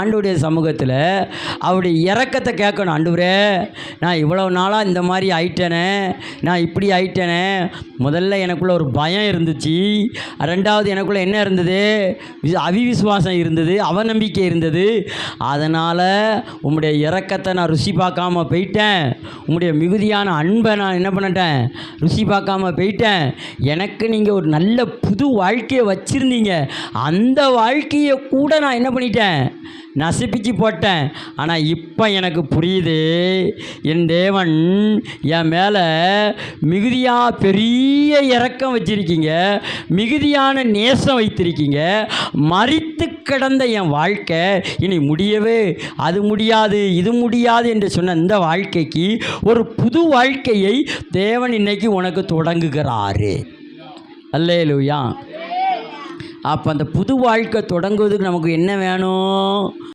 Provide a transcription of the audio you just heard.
ஆண்டவருடைய சமூகத்தில் அவருடைய இரக்கத்தை கேட்கணும். ஆண்டவரே, நான் இவ்வளோ நாளாக இந்த மாதிரி ஆயிட்டேனே, நான் இப்படி ஆயிட்டேனே. முதல்ல எனக்குள்ளே ஒரு பயம் இருந்துச்சு. ரெண்டாவது எனக்குள்ளே என்ன இருந்தது? அவிவிசுவாசம் இருந்தது, அவநம்பிக்கை இருந்தது. அதனால் உம்முடைய இரக்கத்தை நான் ருசி பார்க்காம போயிட்டேன். உம்முடைய மிகுதியான அன்பை நான் என்ன பண்ணிட்டேன்? ருசி பார்க்காம போயிட்டேன். எனக்கு நீங்கள் ஒரு நல்ல புது வாழ்க்கையை வச்சுருந்தீங்க. அந்த வாழ்க்கையை கூட நான் என்ன பண்ணிட்டேன்? நசிப்பிச்சு போட்டேன். ஆனால் இப்போ எனக்கு புரியுது, என் தேவன் என் மேலே மிகுதியாக பெரிய இரக்கம் வச்சிருக்கீங்க, மிகுதியான நேசம் வைத்திருக்கீங்க. மரித்து கிடந்த என் வாழ்க்கை இனி முடியவே, அது முடியாது இது முடியாது என்று சொன்ன இந்த வாழ்க்கைக்கு ஒரு புது வாழ்க்கையை தேவன் இன்னைக்கு உனக்கு தொடங்குகிறாரு. அல்லேலூயா. அப்போ அந்த புது வாழ்க்கை தொடங்குவதுக்கு நமக்கு என்ன வேணும்?